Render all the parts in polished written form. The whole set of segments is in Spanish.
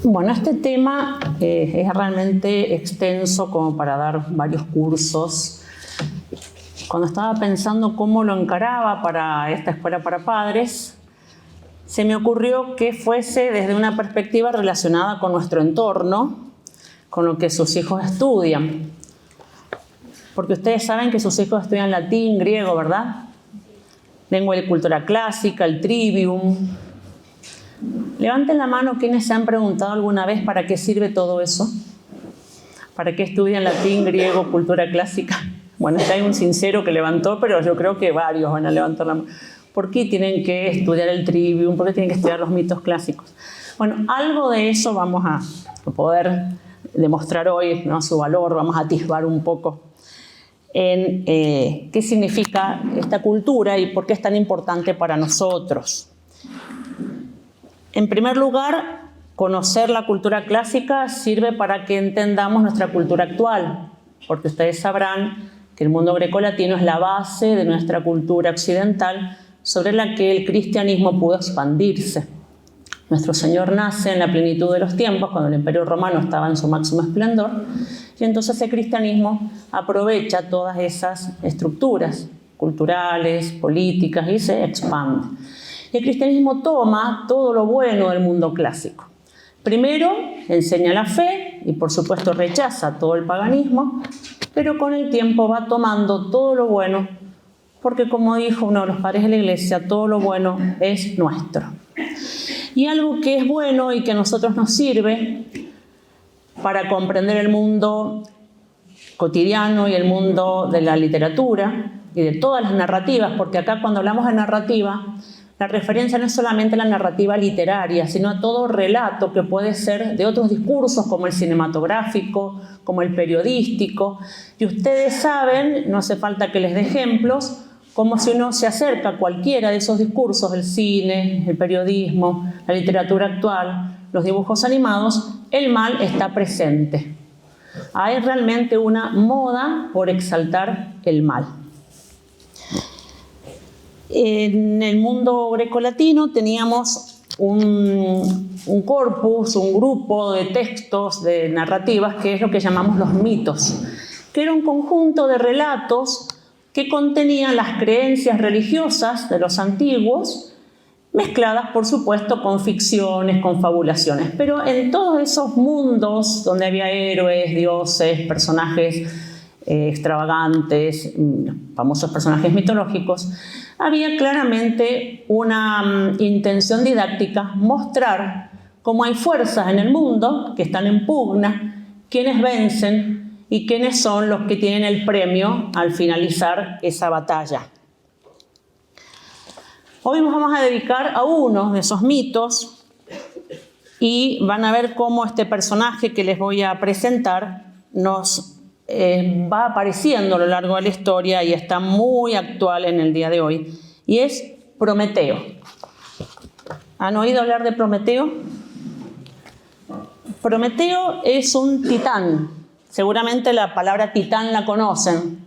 Bueno, este tema es realmente extenso como para dar varios cursos. Cuando estaba pensando cómo lo encaraba para esta escuela para padres, se me ocurrió que fuese desde una perspectiva relacionada con nuestro entorno, con lo que sus hijos estudian. Porque ustedes saben que sus hijos estudian latín, griego, ¿verdad? Lengua y cultura clásica, el trivium. Levanten la mano quienes se han preguntado alguna vez para qué sirve todo eso. ¿Para qué estudian latín, griego, cultura clásica? Bueno, está ahí un sincero que levantó, pero yo creo que varios van a levantar la mano. ¿Por qué tienen que estudiar el trivium? ¿Por qué tienen que estudiar los mitos clásicos? Bueno, algo de eso vamos a poder demostrar hoy, ¿no? Su valor, vamos a atisbar un poco en qué significa esta cultura y por qué es tan importante para nosotros. En primer lugar, conocer la cultura clásica sirve para que entendamos nuestra cultura actual, porque ustedes sabrán que el mundo grecolatino es la base de nuestra cultura occidental sobre la que el cristianismo pudo expandirse. Nuestro Señor nace en la plenitud de los tiempos, cuando el Imperio Romano estaba en su máximo esplendor, y entonces el cristianismo aprovecha todas esas estructuras culturales, políticas, y se expande. Y el cristianismo toma todo lo bueno del mundo clásico. Primero, enseña la fe y, por supuesto, rechaza todo el paganismo, pero con el tiempo va tomando todo lo bueno, porque, como dijo uno de los padres de la Iglesia, todo lo bueno es nuestro. Y algo que es bueno y que a nosotros nos sirve para comprender el mundo cotidiano y el mundo de la literatura y de todas las narrativas, porque acá cuando hablamos de narrativa, la referencia no es solamente a la narrativa literaria, sino a todo relato que puede ser de otros discursos, como el cinematográfico, como el periodístico. Y ustedes saben, no hace falta que les dé ejemplos, como si uno se acerca a cualquiera de esos discursos, el cine, el periodismo, la literatura actual, los dibujos animados, el mal está presente. Hay realmente una moda por exaltar el mal. En el mundo grecolatino teníamos un corpus, un grupo de textos, de narrativas, que es lo que llamamos los mitos, que era un conjunto de relatos que contenían las creencias religiosas de los antiguos, mezcladas, por supuesto, con ficciones, con fabulaciones. Pero en todos esos mundos donde había héroes, dioses, personajes extravagantes, famosos personajes mitológicos, había claramente una intención didáctica, mostrar cómo hay fuerzas en el mundo que están en pugna, quienes vencen y quiénes son los que tienen el premio al finalizar esa batalla. Hoy nos vamos a dedicar a uno de esos mitos y van a ver cómo este personaje que les voy a presentar nos va apareciendo a lo largo de la historia y está muy actual en el día de hoy, y es Prometeo. ¿Han oído hablar de Prometeo? Prometeo es un titán. Seguramente la palabra titán la conocen.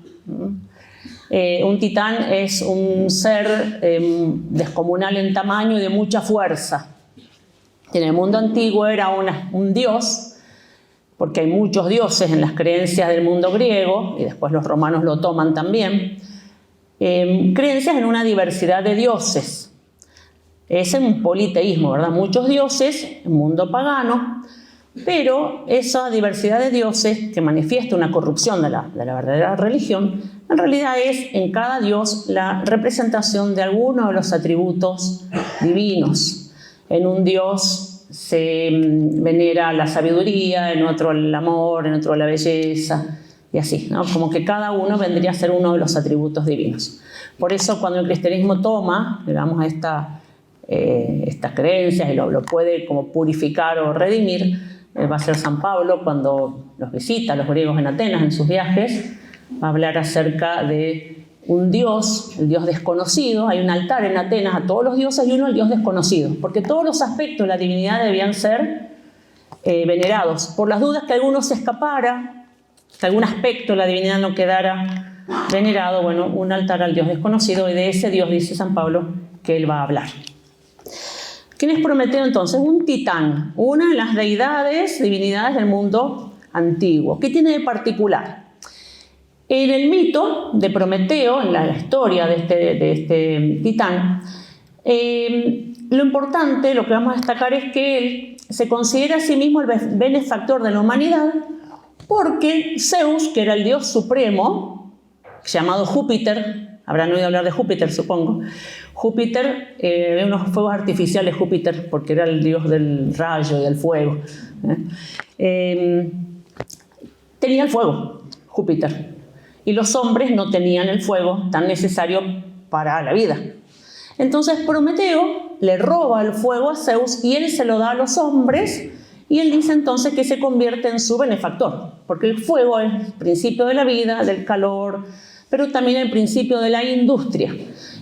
Un titán es un ser descomunal en tamaño y de mucha fuerza. En el mundo antiguo era un dios, porque hay muchos dioses en las creencias del mundo griego, y después los romanos lo toman también. Creencias en una diversidad de dioses. Es un politeísmo, ¿verdad? Muchos dioses, un mundo pagano, pero esa diversidad de dioses que manifiesta una corrupción de la verdadera religión, en realidad es en cada dios la representación de alguno de los atributos divinos. En un dios se venera la sabiduría, en otro el amor, en otro la belleza, y así, ¿no? Como que cada uno vendría a ser uno de los atributos divinos. Por eso cuando el cristianismo toma, digamos, estas creencias y lo puede como purificar o redimir, va a ser San Pablo cuando los visita a los griegos en Atenas en sus viajes, va a hablar acerca de un dios, el dios desconocido. Hay un altar en Atenas a todos los dioses y uno el dios desconocido, porque todos los aspectos de la divinidad debían ser venerados. Por las dudas que alguno se escapara, que algún aspecto de la divinidad no quedara venerado, bueno, un altar al dios desconocido, y de ese dios dice San Pablo que él va a hablar. ¿Quién es Prometeo entonces? Un titán, una de las deidades, divinidades del mundo antiguo. ¿Qué tiene de particular? En el mito de Prometeo, en la historia de este titán, lo importante, lo que vamos a destacar es que él se considera a sí mismo el benefactor de la humanidad porque Zeus, que era el dios supremo, llamado Júpiter, habrán oído hablar de Júpiter, supongo. Júpiter, unos fuegos artificiales Júpiter, porque era el dios del rayo y del fuego. Tenía el fuego, Júpiter, y los hombres no tenían el fuego tan necesario para la vida. Entonces Prometeo le roba el fuego a Zeus y él se lo da a los hombres y él dice entonces que se convierte en su benefactor, porque el fuego es el principio de la vida, del calor, pero también el principio de la industria.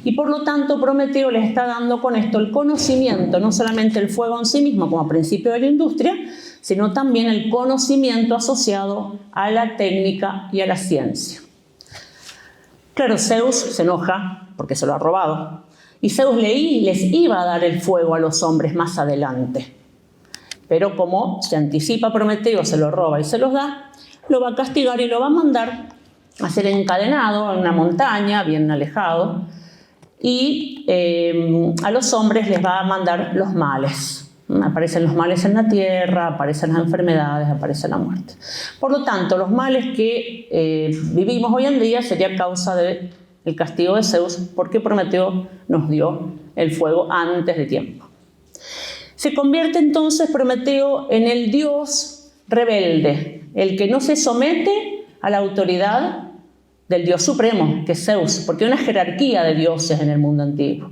Y por lo tanto Prometeo le está dando con esto el conocimiento, no solamente el fuego en sí mismo como principio de la industria, sino también el conocimiento asociado a la técnica y a la ciencia. Claro, Zeus se enoja porque se lo ha robado. Y Zeus les iba a dar el fuego a los hombres más adelante. Pero como se anticipa Prometeo, se lo roba y se los da, lo va a castigar y lo va a mandar a ser encadenado en una montaña, bien alejado, y a los hombres les va a mandar los males. Aparecen los males en la tierra, aparecen las enfermedades, aparece la muerte. Por lo tanto, los males que vivimos hoy en día sería causa del castigo de Zeus, porque Prometeo nos dio el fuego antes de tiempo. Se convierte entonces Prometeo en el dios rebelde, el que no se somete a la autoridad del dios supremo, que es Zeus, porque hay una jerarquía de dioses en el mundo antiguo.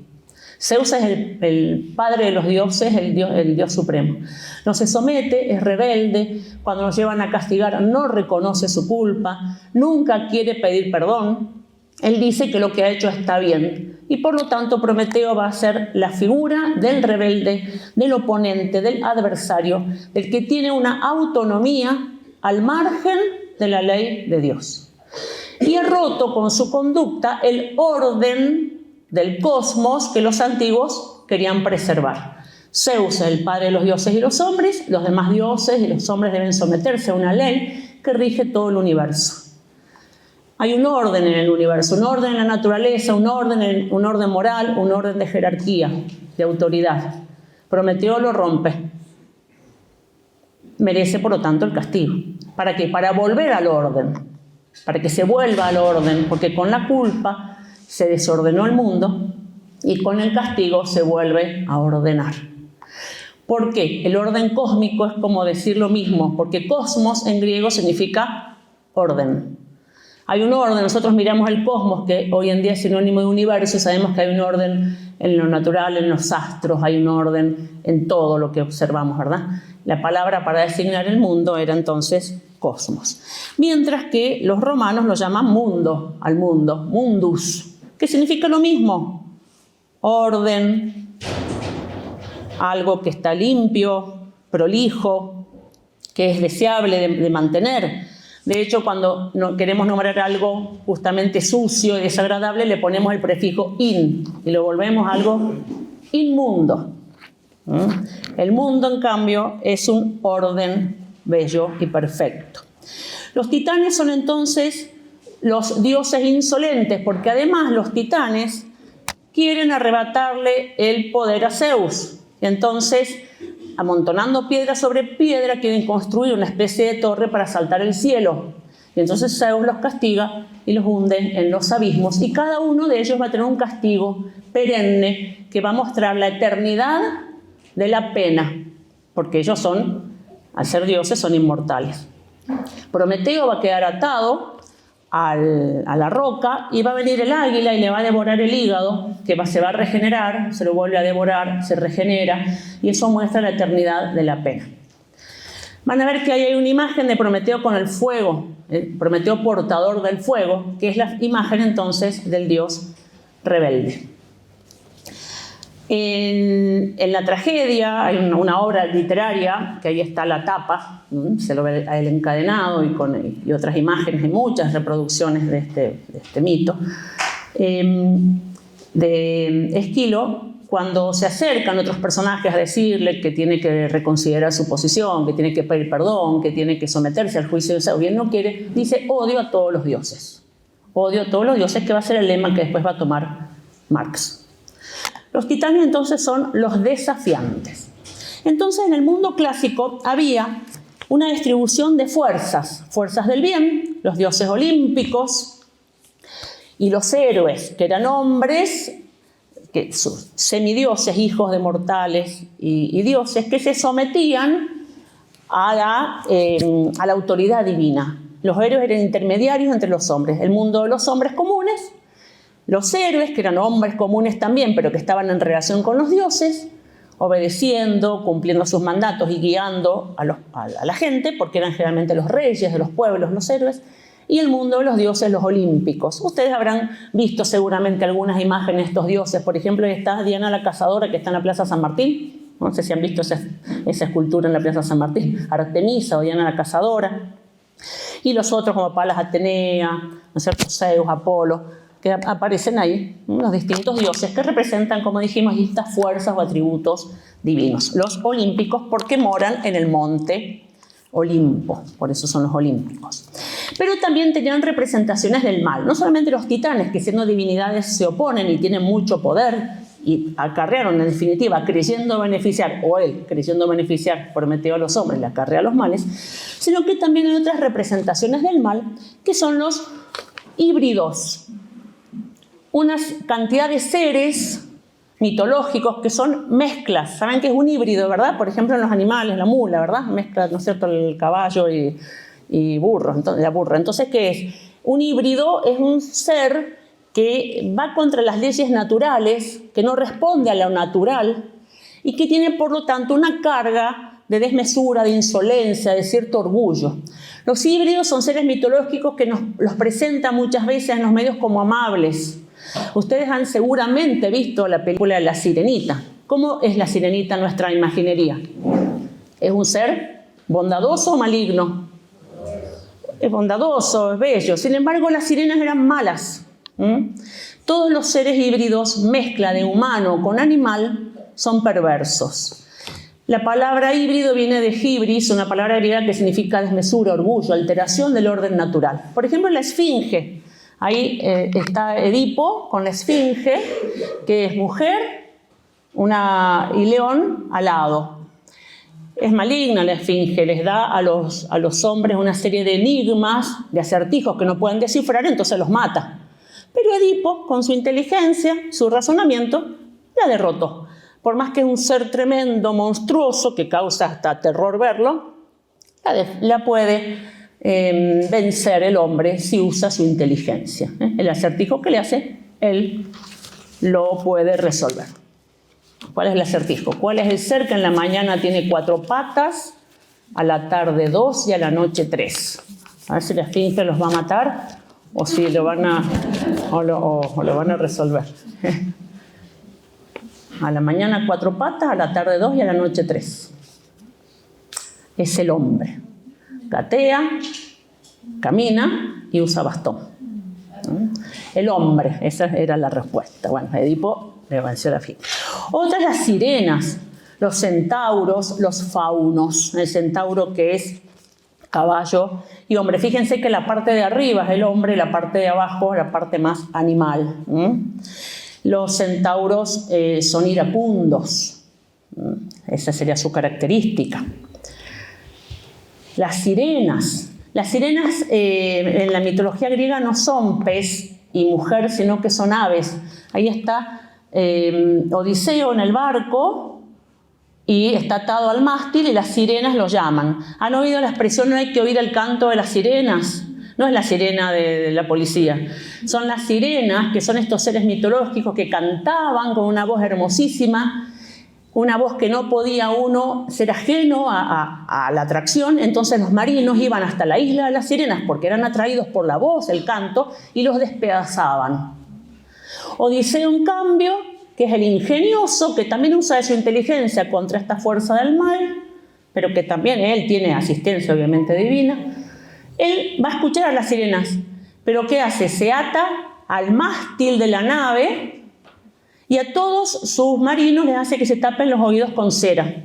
Zeus es el padre de los dioses, el dios supremo. No se somete, es rebelde, cuando nos llevan a castigar no reconoce su culpa, nunca quiere pedir perdón. Él dice que lo que ha hecho está bien y por lo tanto Prometeo va a ser la figura del rebelde, del oponente, del adversario, del que tiene una autonomía al margen de la ley de Dios. Y ha roto con su conducta el orden del cosmos que los antiguos querían preservar. Zeus es el padre de los dioses y los hombres, los demás dioses y los hombres deben someterse a una ley que rige todo el universo. Hay un orden en el universo, un orden en la naturaleza, un orden moral, un orden de jerarquía, de autoridad. Prometeo lo rompe. Merece, por lo tanto, el castigo. ¿Para qué? Para volver al orden, para que se vuelva al orden, porque con la culpa se desordenó el mundo y con el castigo se vuelve a ordenar. ¿Por qué? El orden cósmico es como decir lo mismo, porque cosmos en griego significa orden. Hay un orden, nosotros miramos el cosmos, que hoy en día es sinónimo de universo, sabemos que hay un orden en lo natural, en los astros, hay un orden en todo lo que observamos, ¿verdad? La palabra para designar el mundo era entonces cosmos. Mientras que los romanos lo llaman mundo, al mundo, mundus, que significa lo mismo, orden, algo que está limpio, prolijo, que es deseable de mantener. De hecho, cuando queremos nombrar algo justamente sucio y desagradable, le ponemos el prefijo in y lo volvemos algo inmundo. El mundo, en cambio, es un orden bello y perfecto. Los titanes son entonces los dioses insolentes, porque además los titanes quieren arrebatarle el poder a Zeus. Y entonces, amontonando piedra sobre piedra, quieren construir una especie de torre para saltar el cielo. Y entonces Zeus los castiga y los hunde en los abismos. Y cada uno de ellos va a tener un castigo perenne que va a mostrar la eternidad de la pena, porque ellos son, al ser dioses, son inmortales. Prometeo va a quedar atado a la roca y va a venir el águila y le va a devorar el hígado, que se va a regenerar, se lo vuelve a devorar, se regenera, y eso muestra la eternidad de la pena. Van a ver que ahí hay una imagen de Prometeo con el fuego, Prometeo portador del fuego, que es la imagen entonces del dios rebelde. En la tragedia hay una obra literaria, que ahí está la tapa, se lo ve a él encadenado y otras imágenes, hay muchas reproducciones de este mito, de Esquilo, cuando se acercan otros personajes a decirle que tiene que reconsiderar su posición, que tiene que pedir perdón, que tiene que someterse al juicio de Dios, o bien no quiere, dice odio a todos los dioses. Odio a todos los dioses, que va a ser el lema que después va a tomar Marx. Los titanes entonces son los desafiantes. Entonces en el mundo clásico había una distribución de fuerzas, fuerzas del bien, los dioses olímpicos y los héroes, que eran hombres, que semidioses, hijos de mortales y dioses, que se sometían a la autoridad divina. Los héroes eran intermediarios entre los hombres, el mundo de los hombres comunes, los héroes, que eran hombres comunes también, pero que estaban en relación con los dioses, obedeciendo, cumpliendo sus mandatos y guiando a la gente, porque eran generalmente los reyes de los pueblos, los héroes, y el mundo de los dioses, los olímpicos. Ustedes habrán visto seguramente algunas imágenes de estos dioses. Por ejemplo, ahí está Diana la Cazadora, que está en la Plaza San Martín. No sé si han visto esa escultura en la Plaza San Martín. Artemisa o Diana la Cazadora. Y los otros como Palas Atenea, ¿no es cierto? Zeus, Apolo, que aparecen ahí, los distintos dioses que representan, como dijimos, distintas fuerzas o atributos divinos. Los olímpicos porque moran en el monte Olimpo, por eso son los olímpicos. Pero también tenían representaciones del mal, no solamente los titanes, que siendo divinidades se oponen y tienen mucho poder y acarrearon en definitiva creyendo beneficiar, o él creyendo beneficiar, prometió a los hombres, le acarrea a los males, sino que también hay otras representaciones del mal, que son los híbridos. Una cantidad de seres mitológicos que son mezclas. ¿Saben qué es un híbrido, verdad? Por ejemplo, en los animales, la mula, ¿verdad? Mezcla, ¿no es cierto?, el caballo y burro. Entonces, la burra. Entonces, ¿qué es? Un híbrido es un ser que va contra las leyes naturales, que no responde a lo natural y que tiene, por lo tanto, una carga de desmesura, de insolencia, de cierto orgullo. Los híbridos son seres mitológicos que nos los presentan muchas veces en los medios como amables. Ustedes han seguramente visto la película La Sirenita. ¿Cómo es la sirenita en nuestra imaginería? ¿Es un ser bondadoso o maligno? Es bondadoso, es bello. Sin embargo, las sirenas eran malas. Todos los seres híbridos, mezcla de humano con animal, son perversos. La palabra híbrido viene de hibris, una palabra griega que significa desmesura, orgullo, alteración del orden natural. Por ejemplo, la esfinge. Ahí está Edipo con la esfinge, que es mujer y león alado. Es maligna la esfinge, les da a los hombres una serie de enigmas, de acertijos que no pueden descifrar, entonces los mata. Pero Edipo, con su inteligencia, su razonamiento, la derrotó. Por más que es un ser tremendo, monstruoso, que causa hasta terror verlo, la puede vencer el hombre si usa su inteligencia. El acertijo que le hace, él lo puede resolver. ¿Cuál es el acertijo? ¿Cuál es el ser que en la mañana tiene 4 patas, a la tarde 2 y a la noche 3? A ver si la esfinge los va a matar o si lo van a resolver. A la mañana 4 patas, a la tarde 2 y a la noche 3. Es el hombre. Gatea, camina y usa bastón. El hombre, esa era la respuesta. Bueno, Edipo le venció la fin. Otras las sirenas, los centauros, los faunos. El centauro que es caballo y hombre. Fíjense que la parte de arriba es el hombre, la parte de abajo la parte más animal. Los centauros son iracundos. Esa sería su característica. Las sirenas en la mitología griega no son pez y mujer, sino que son aves. Ahí está Odiseo en el barco y está atado al mástil y las sirenas lo llaman. ¿Han oído la expresión no hay que oír el canto de las sirenas? No es la sirena de la policía. Son las sirenas, que son estos seres mitológicos que cantaban con una voz hermosísima, una voz que no podía uno ser ajeno a la atracción. Entonces los marinos iban hasta la isla de las sirenas porque eran atraídos por la voz, el canto, y los despedazaban. Odiseo, en cambio, que es el ingenioso, que también usa de su inteligencia contra esta fuerza del mal, pero que también él tiene asistencia obviamente divina, él va a escuchar a las sirenas, pero ¿qué hace? Se ata al mástil de la nave Y a todos sus marinos les hace que se tapen los oídos con cera.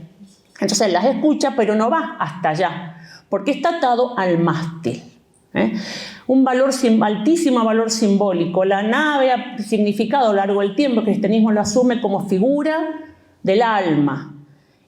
Entonces las escucha, pero no va hasta allá, porque está atado al mástil. Un altísimo valor simbólico. La nave ha significado a lo largo del tiempo, el cristianismo lo asume como figura del alma.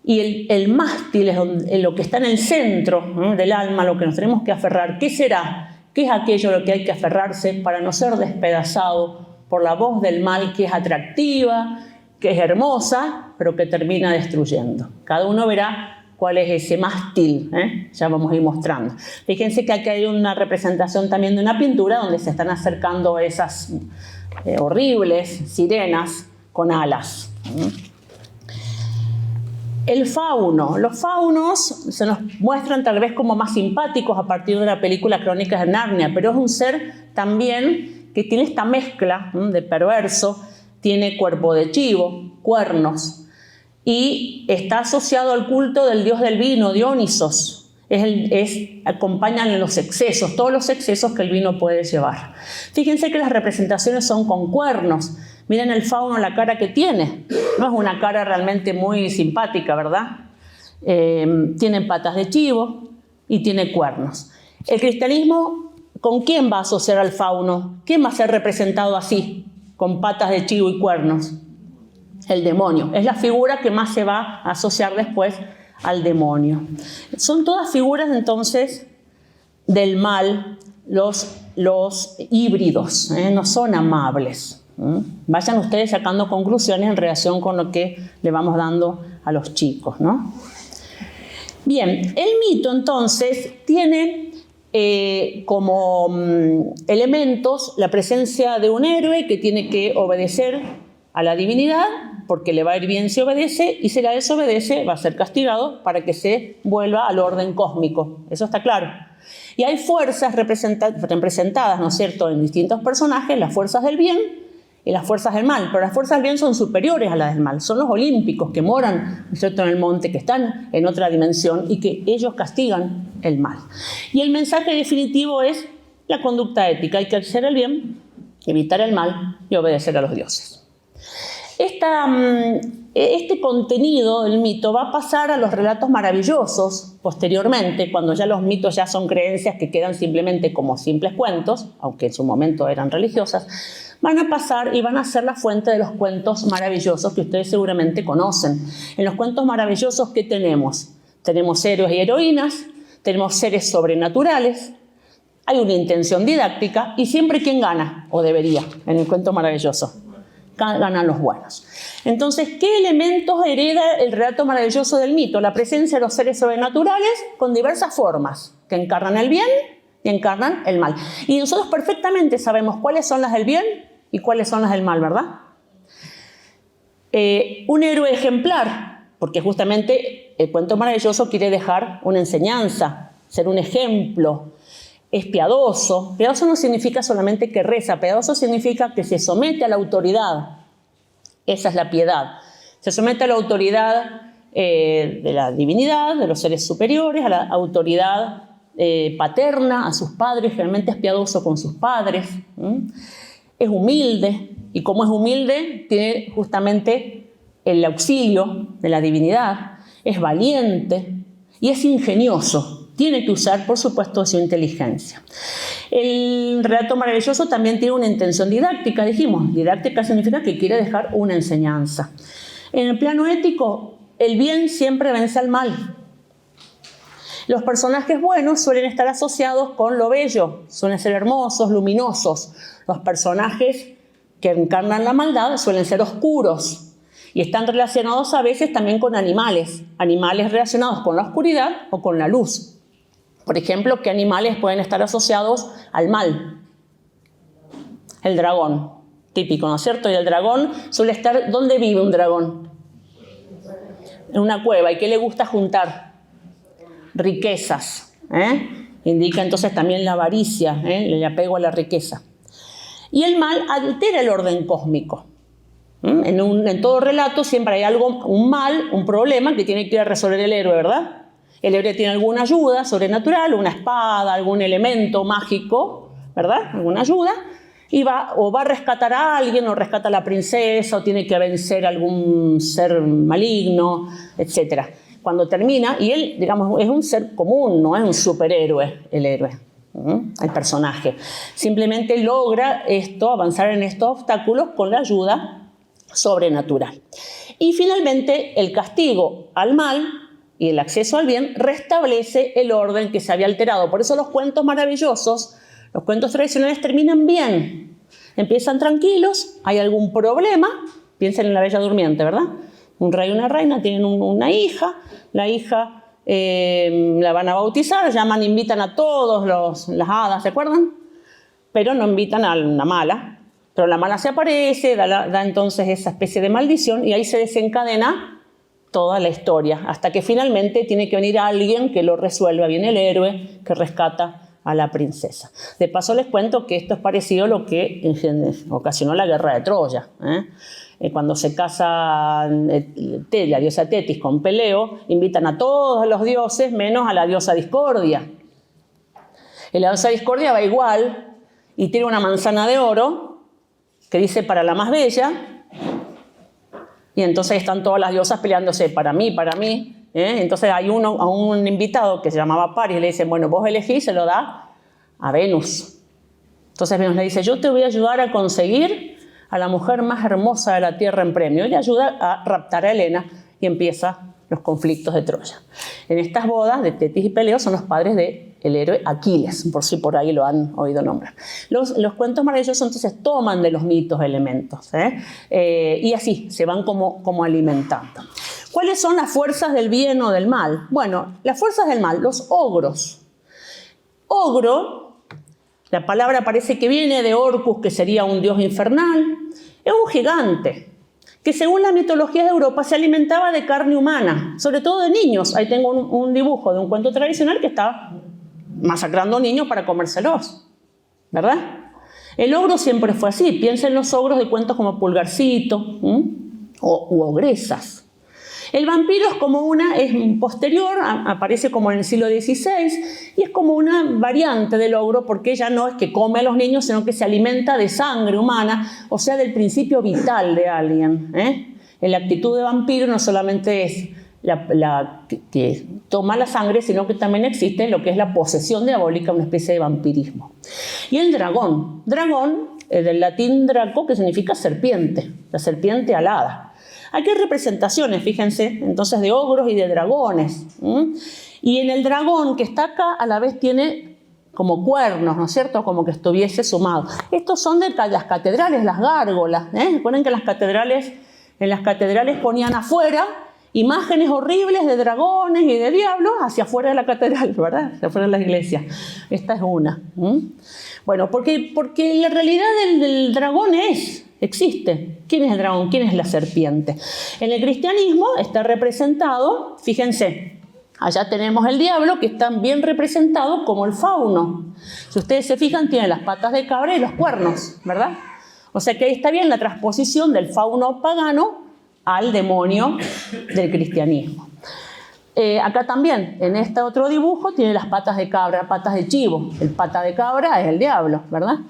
Y el mástil es lo que está en el centro del alma, lo que nos tenemos que aferrar. ¿Qué será? ¿Qué es aquello a lo que hay que aferrarse para no ser despedazado por la voz del mal, que es atractiva, que es hermosa, pero que termina destruyendo? Cada uno verá cuál es ese mástil, ya vamos a ir mostrando. Fíjense que aquí hay una representación también de una pintura donde se están acercando esas horribles sirenas con alas. El fauno. Los faunos se nos muestran tal vez como más simpáticos a partir de la película Crónicas de Narnia, pero es un ser también que tiene esta mezcla de perverso, tiene cuerpo de chivo, cuernos, y está asociado al culto del dios del vino, Dionisos. Acompañan en los excesos, todos los excesos que el vino puede llevar. Fíjense que las representaciones son con cuernos. Miren el fauno, la cara que tiene. No es una cara realmente muy simpática, ¿verdad? Tiene patas de chivo y tiene cuernos. El cristianismo, ¿con quién va a asociar al fauno? ¿Quién va a ser representado así, con patas de chivo y cuernos? El demonio. Es la figura que más se va a asociar después al demonio. Son todas figuras entonces del mal, los híbridos, no son amables. Vayan ustedes sacando conclusiones en relación con lo que le vamos dando a los chicos, ¿no? Bien, el mito entonces tiene como elementos la presencia de un héroe que tiene que obedecer a la divinidad, porque le va a ir bien si obedece, y si la desobedece va a ser castigado para que se vuelva al orden cósmico. Eso está claro. Y hay fuerzas representadas, ¿no es cierto?, en distintos personajes, las fuerzas del bien y las fuerzas del mal. Pero las fuerzas del bien son superiores a las del mal. Son los olímpicos que moran, ¿no es cierto?, en el monte, que están en otra dimensión y que ellos castigan el mal. Y el mensaje definitivo es la conducta ética. Hay que hacer el bien, evitar el mal y obedecer a los dioses. Este contenido del mito va a pasar a los relatos maravillosos posteriormente, cuando ya los mitos ya son creencias que quedan simplemente como simples cuentos, aunque en su momento eran religiosas, van a pasar y van a ser la fuente de los cuentos maravillosos que ustedes seguramente conocen. En los cuentos maravillosos, ¿qué tenemos? Tenemos héroes y heroínas, tenemos seres sobrenaturales, hay una intención didáctica y siempre ¿quién gana? O debería, en el cuento maravilloso. Ganan los buenos. Entonces, ¿qué elementos hereda el relato maravilloso del mito? La presencia de los seres sobrenaturales con diversas formas, que encarnan el bien y encarnan el mal. Y nosotros perfectamente sabemos cuáles son las del bien y cuáles son las del mal, ¿verdad? Un héroe ejemplar, porque justamente el cuento maravilloso quiere dejar una enseñanza, ser un ejemplo. Es piadoso. Piadoso no significa solamente que reza, piadoso significa que se somete a la autoridad. Esa es la piedad. Se somete a la autoridad de la divinidad, de los seres superiores, a la autoridad paterna, a sus padres. Generalmente es piadoso con sus padres. Es humilde, y como es humilde, tiene justamente el auxilio de la divinidad. Es valiente y es ingenioso. Tiene que usar, por supuesto, su inteligencia. El relato maravilloso también tiene una intención didáctica, dijimos. Didáctica significa que quiere dejar una enseñanza. En el plano ético, el bien siempre vence al mal. Los personajes buenos suelen estar asociados con lo bello, suelen ser hermosos, luminosos. Los personajes que encarnan la maldad suelen ser oscuros y están relacionados a veces también con animales relacionados con la oscuridad o con la luz. Por ejemplo, ¿qué animales pueden estar asociados al mal? El dragón, típico, ¿no es cierto? Y el dragón suele estar... ¿Dónde vive un dragón? En una cueva. ¿Y qué le gusta juntar? Riquezas. Indica entonces también la avaricia, el apego a la riqueza. Y el mal altera el orden cósmico. En todo relato siempre hay algo, un mal, un problema que tiene que resolver el héroe, ¿verdad? El héroe tiene alguna ayuda sobrenatural, una espada, algún elemento mágico, ¿verdad? Alguna ayuda. y va a rescatar a alguien, o rescata a la princesa, o tiene que vencer a algún ser maligno, etc. Cuando termina, y él, digamos, es un ser común, no es un superhéroe el héroe, el personaje. Simplemente logra avanzar en estos obstáculos con la ayuda sobrenatural. Y finalmente, el castigo al mal y el acceso al bien restablece el orden que se había alterado. Por eso los cuentos maravillosos, los cuentos tradicionales terminan bien. Empiezan tranquilos, hay algún problema, piensen en la Bella Durmiente, ¿verdad? Un rey y una reina tienen una hija, la hija la van a bautizar, invitan a todos las hadas, ¿se acuerdan? Pero no invitan a una mala, pero la mala se aparece, da entonces esa especie de maldición y ahí se desencadena toda la historia, hasta que finalmente tiene que venir alguien que lo resuelva, viene el héroe que rescata a la princesa. De paso les cuento que esto es parecido a lo que ocasionó la guerra de Troya. Cuando se casa la diosa Tetis con Peleo, invitan a todos los dioses menos a la diosa Discordia. Y la diosa Discordia va igual y tiene una manzana de oro que dice para la más bella, y entonces están todas las diosas peleándose para mí, para mí. Entonces hay a un invitado que se llamaba Paris, le dicen, bueno, vos elegís, se lo da a Venus. Entonces Venus le dice, yo te voy a ayudar a conseguir a la mujer más hermosa de la tierra en premio. Y le ayuda a raptar a Helena y empieza los conflictos de Troya. En estas bodas de Tetis y Peleo son los padres del héroe Aquiles, por si por ahí lo han oído nombrar. Los cuentos maravillosos entonces toman de los mitos elementos, y así se van como alimentando. ¿Cuáles son las fuerzas del bien o del mal? Bueno, las fuerzas del mal, los ogros. Ogro, la palabra parece que viene de Orcus, que sería un dios infernal, es un gigante que según la mitología de Europa se alimentaba de carne humana, sobre todo de niños. Ahí tengo un dibujo de un cuento tradicional que está masacrando niños para comérselos, ¿verdad? El ogro siempre fue así. Piensen en los ogros de cuentos como Pulgarcito u ogresas. El vampiro es posterior, aparece como en el siglo XVI y es como una variante del ogro porque ya no es que come a los niños, sino que se alimenta de sangre humana, o sea, del principio vital de alguien. La actitud de vampiro no solamente es que toma la sangre, sino que también existe lo que es la posesión diabólica, una especie de vampirismo. Y el dragón, del latín draco, que significa serpiente, la serpiente alada. Aquí hay representaciones, fíjense, entonces de ogros y de dragones. Y en el dragón que está acá, a la vez tiene como cuernos, ¿no es cierto? Como que estuviese sumado. Estos son de las catedrales, las gárgolas. Recuerden que en las catedrales ponían afuera imágenes horribles de dragones y de diablos hacia afuera de la catedral, ¿verdad? Hacia afuera de la iglesia. Esta es una. Bueno, porque la realidad del dragón existe. ¿Quién es el dragón? ¿Quién es la serpiente? En el cristianismo está representado, fíjense, allá tenemos el diablo que está bien representado como el fauno. Si ustedes se fijan, tiene las patas de cabra y los cuernos, ¿verdad? O sea que ahí está bien la transposición del fauno pagano al demonio del cristianismo. Acá también, en este otro dibujo, tiene las patas de cabra, patas de chivo. El pata de cabra es el diablo, ¿verdad?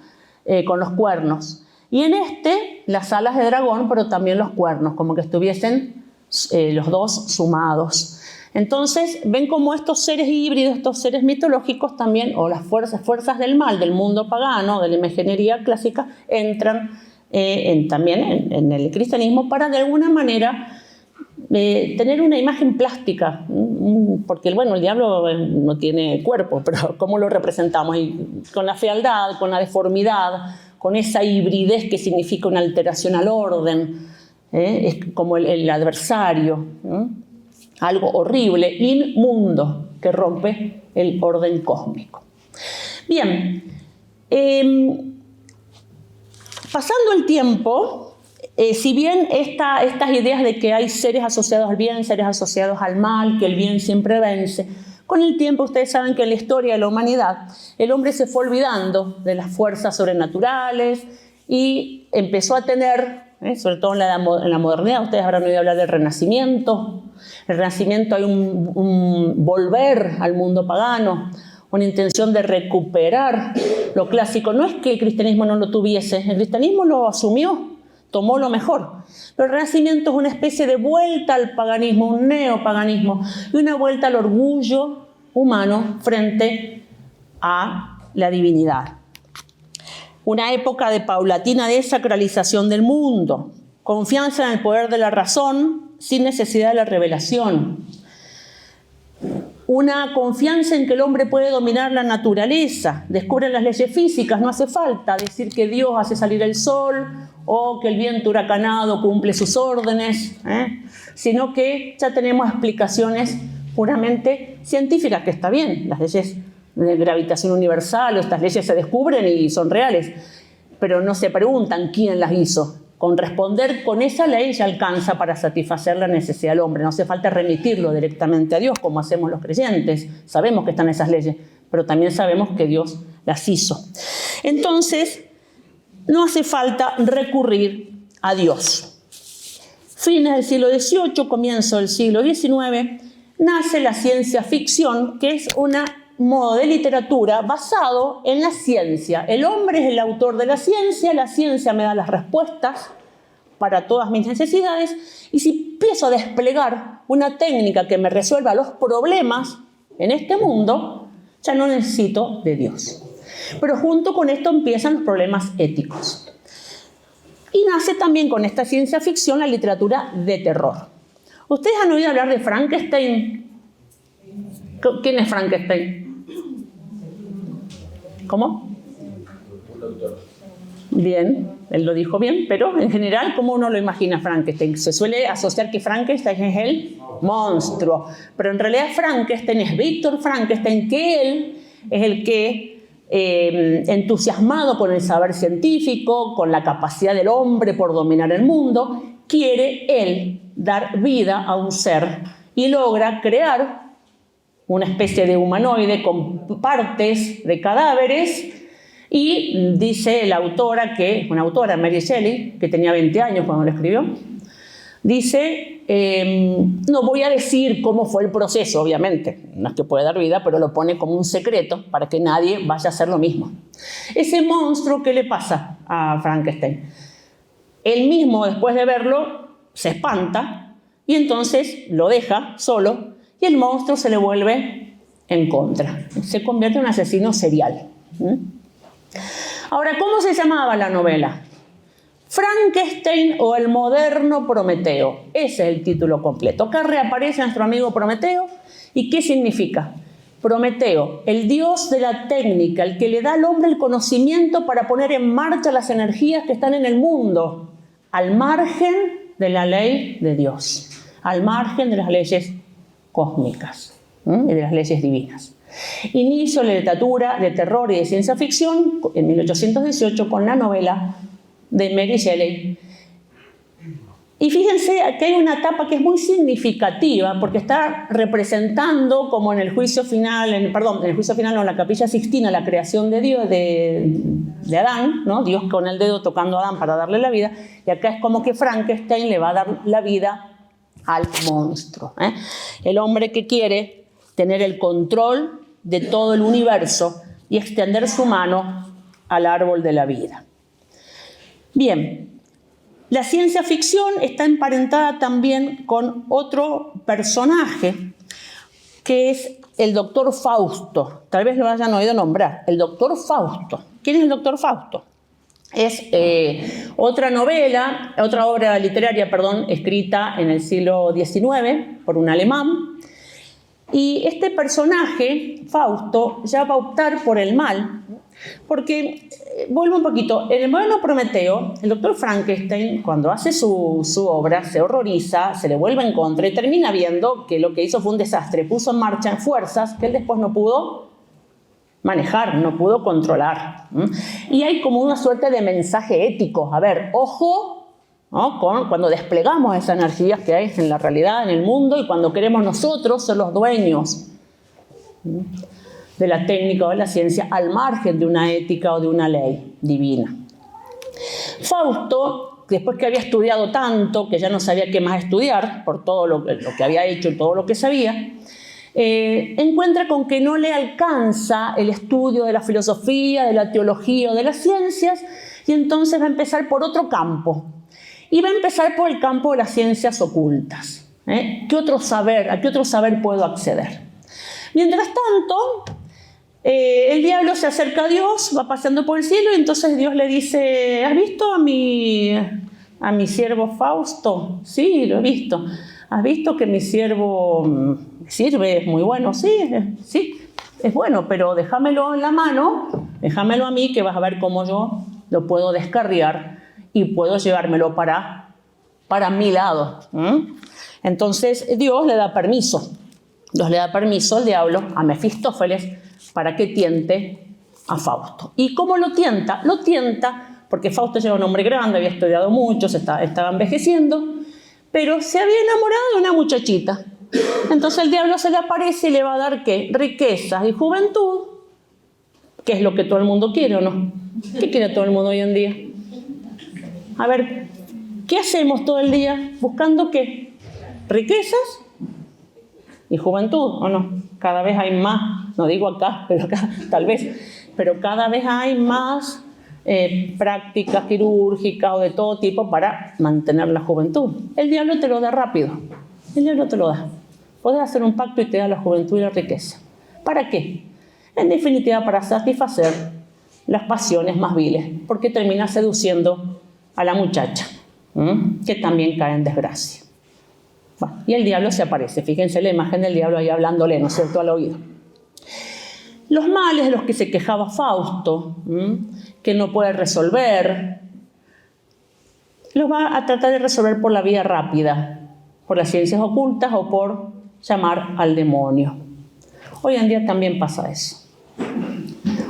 Con los cuernos. Y en las alas de dragón, pero también los cuernos, como que estuviesen los dos sumados. Entonces, ven cómo estos seres híbridos, estos seres mitológicos también, o las fuerzas del mal del mundo pagano, de la imaginería clásica, entran también en el cristianismo para de alguna manera tener una imagen plástica, porque el diablo no tiene cuerpo, pero ¿cómo lo representamos? Y con la fealdad, con la deformidad, con esa hibridez que significa una alteración al orden, es como el adversario, algo horrible, inmundo, que rompe el orden cósmico. Bien, pasando el tiempo, si bien estas ideas de que hay seres asociados al bien, seres asociados al mal, que el bien siempre vence, con el tiempo ustedes saben que en la historia de la humanidad el hombre se fue olvidando de las fuerzas sobrenaturales y empezó a tener, sobre todo en la modernidad, ustedes habrán oído hablar del Renacimiento. En el Renacimiento hay un volver al mundo pagano, una intención de recuperar lo clásico. No es que el cristianismo no lo tuviese, el cristianismo lo asumió, tomó lo mejor. Pero el Renacimiento es una especie de vuelta al paganismo, un neopaganismo, y una vuelta al orgullo humano frente a la divinidad. Una época de paulatina desacralización del mundo, confianza en el poder de la razón sin necesidad de la revelación. Una confianza en que el hombre puede dominar la naturaleza, descubren las leyes físicas, no hace falta decir que Dios hace salir el sol o que el viento huracanado cumple sus órdenes, sino que ya tenemos explicaciones puramente científicas, que está bien, las leyes de gravitación universal, estas leyes se descubren y son reales, pero no se preguntan quién las hizo. Con responder con esa ley ya alcanza para satisfacer la necesidad del hombre. No hace falta remitirlo directamente a Dios, como hacemos los creyentes. Sabemos que están esas leyes, pero también sabemos que Dios las hizo. Entonces, no hace falta recurrir a Dios. Fines del siglo XVIII, comienzo del siglo XIX, nace la ciencia ficción, que es un modo de literatura basado en la ciencia. El hombre es el autor de la ciencia me da las respuestas para todas mis necesidades, y si empiezo a desplegar una técnica que me resuelva los problemas en este mundo, ya no necesito de Dios. Pero junto con esto empiezan los problemas éticos. Y nace también con esta ciencia ficción la literatura de terror. ¿Ustedes han oído hablar de Frankenstein? ¿Quién es Frankenstein? ¿Cómo? Bien, él lo dijo bien, pero en general, ¿cómo uno lo imagina Frankenstein? Se suele asociar que Frankenstein es el monstruo, pero en realidad Frankenstein es Víctor Frankenstein, que él es el que, entusiasmado con el saber científico, con la capacidad del hombre por dominar el mundo, quiere él dar vida a un ser y logra crear una especie de humanoide con partes de cadáveres, y dice la autora, una autora, Mary Shelley, que tenía 20 años cuando lo escribió, dice, no voy a decir cómo fue el proceso, obviamente, no es que puede dar vida, pero lo pone como un secreto para que nadie vaya a hacer lo mismo. Ese monstruo, ¿qué le pasa a Frankenstein? Él mismo, después de verlo, se espanta y entonces lo deja solo, y el monstruo se le vuelve en contra. Se convierte en un asesino serial. Ahora, ¿cómo se llamaba la novela? Frankenstein o el moderno Prometeo. Ese es el título completo. Acá reaparece nuestro amigo Prometeo. ¿Y qué significa? Prometeo, el dios de la técnica, el que le da al hombre el conocimiento para poner en marcha las energías que están en el mundo, al margen de la ley de Dios, al margen de las leyes cósmicas y de las leyes divinas. Inicio la literatura de terror y de ciencia ficción en 1818 con la novela de Mary Shelley. Y fíjense que hay una etapa que es muy significativa porque está representando, como en el juicio final, en la Capilla Sixtina, la creación de Dios, de Adán, ¿no? Dios con el dedo tocando a Adán para darle la vida, y acá es como que Frankenstein le va a dar la vida al monstruo, el hombre que quiere tener el control de todo el universo y extender su mano al árbol de la vida. Bien, la ciencia ficción está emparentada también con otro personaje que es el doctor Fausto. Tal vez lo hayan oído nombrar, el doctor Fausto. ¿Quién es el doctor Fausto? Es otra obra literaria, escrita en el siglo XIX por un alemán. Y este personaje, Fausto, ya va a optar por el mal, porque, vuelvo un poquito, en el moderno Prometeo, el doctor Frankenstein, cuando hace su obra, se horroriza, se le vuelve en contra y termina viendo que lo que hizo fue un desastre, puso en marcha fuerzas que él después no pudo manejar, no pudo controlar. Y hay como una suerte de mensaje ético. A ver, ojo, ¿no? Cuando desplegamos esas energías que hay en la realidad, en el mundo, y cuando queremos nosotros ser los dueños de la técnica o de la ciencia al margen de una ética o de una ley divina. Fausto, después que había estudiado tanto, que ya no sabía qué más estudiar, por todo lo que había hecho y todo lo que sabía, encuentra con que no le alcanza el estudio de la filosofía, de la teología o de las ciencias, y entonces va a empezar por otro campo. Y va a empezar por el campo de las ciencias ocultas. ¿A qué otro saber puedo acceder? Mientras tanto, el diablo se acerca a Dios, va paseando por el cielo, y entonces Dios le dice: ¿has visto a mi siervo Fausto? Sí, lo he visto. ¿Has visto que mi siervo sirve? Es muy bueno. Sí, es bueno, pero déjamelo en la mano, déjamelo a mí, que vas a ver cómo yo lo puedo descarriar y puedo llevármelo para mi lado. Entonces Dios le da permiso. Dios le da permiso al diablo, a Mefistófeles, para que tiente a Fausto. ¿Y cómo lo tienta? Lo tienta porque Fausto ya era un hombre grande, había estudiado mucho, estaba envejeciendo, pero se había enamorado de una muchachita. Entonces el diablo se le aparece y le va a dar ¿qué? Riquezas y juventud, que es lo que todo el mundo quiere, ¿o no? ¿Qué quiere todo el mundo hoy en día? A ver, ¿qué hacemos todo el día? ¿Buscando qué? ¿Riquezas y juventud, o no? Cada vez hay más, no digo acá, pero acá tal vez, pero cada vez hay más prácticas quirúrgicas o de todo tipo para mantener la juventud. El diablo te lo da rápido, el diablo te lo da. Puedes hacer un pacto y te da la juventud y la riqueza. ¿Para qué? En definitiva, para satisfacer las pasiones más viles, porque termina seduciendo a la muchacha, que también cae en desgracia. Bueno, y el diablo se aparece. Fíjense la imagen del diablo ahí hablándole, ¿no es cierto?, al oído. Los males de los que se quejaba Fausto, que no puede resolver, los va a tratar de resolver por la vía rápida, por las ciencias ocultas o por llamar al demonio. Hoy en día también pasa eso.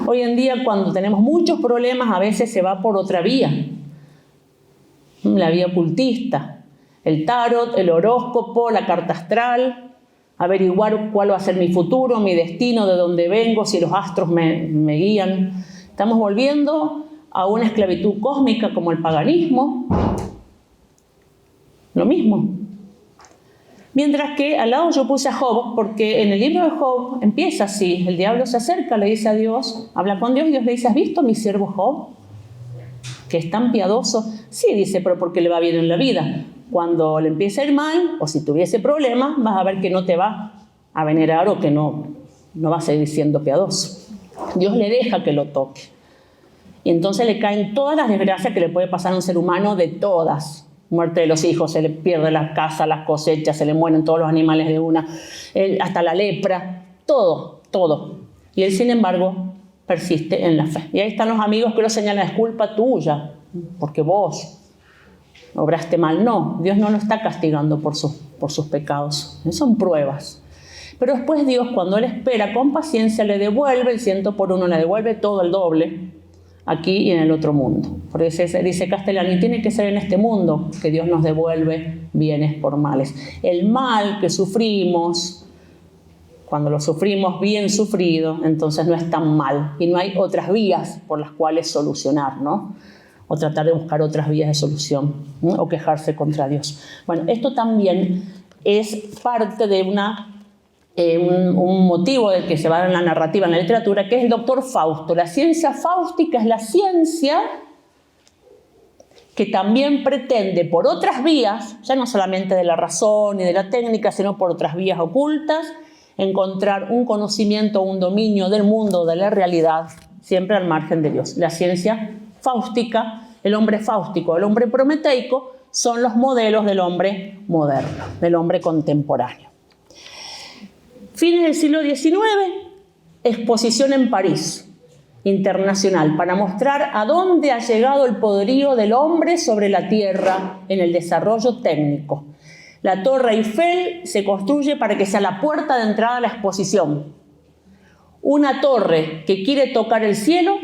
Hoy en día, cuando tenemos muchos problemas, a veces se va por otra vía, la vía ocultista. El tarot, el horóscopo, la carta astral, averiguar cuál va a ser mi futuro, mi destino, de dónde vengo, si los astros me guían. Estamos volviendo a una esclavitud cósmica como el paganismo. Lo mismo. Mientras que al lado yo puse a Job, porque en el libro de Job empieza así. El diablo se acerca, le dice a Dios, habla con Dios, y Dios le dice: ¿has visto a mi siervo Job? Que es tan piadoso. Sí, dice, pero porque le va bien en la vida. Cuando le empiece a ir mal, o si tuviese problemas, vas a ver que no te va a venerar o que no va a seguir siendo piadoso. Dios le deja que lo toque. Y entonces le caen todas las desgracias que le puede pasar a un ser humano, de todas. Muerte de los hijos, se le pierde la casa, las cosechas, se le mueren todos los animales de una, hasta la lepra, todo. Y él, sin embargo, persiste en la fe. Y ahí están los amigos que lo señalan: es culpa tuya, porque vos obraste mal. No, Dios no lo está castigando por sus pecados. Son pruebas. Pero después Dios, cuando él espera con paciencia, le devuelve el 100 por 1, le devuelve todo el doble, aquí y en el otro mundo. Por eso dice Castellani: tiene que ser en este mundo que Dios nos devuelve bienes por males. El mal que sufrimos, cuando lo sufrimos bien sufrido, entonces no es tan mal. Y no hay otras vías por las cuales solucionar, ¿no? O tratar de buscar otras vías de solución, ¿no? O quejarse contra Dios. Bueno, esto también es parte de un motivo del que se va a dar en la narrativa, en la literatura, que es el doctor Fausto. La ciencia fáustica es la ciencia que también pretende, por otras vías, ya no solamente de la razón y de la técnica, sino por otras vías ocultas, encontrar un conocimiento, un dominio del mundo, de la realidad, siempre al margen de Dios. La ciencia fáustica, el hombre fáustico, el hombre prometeico, son los modelos del hombre moderno, del hombre contemporáneo. Fines del siglo XIX, exposición en París, internacional, para mostrar a dónde ha llegado el poderío del hombre sobre la tierra en el desarrollo técnico. La Torre Eiffel se construye para que sea la puerta de entrada a la exposición. Una torre que quiere tocar el cielo,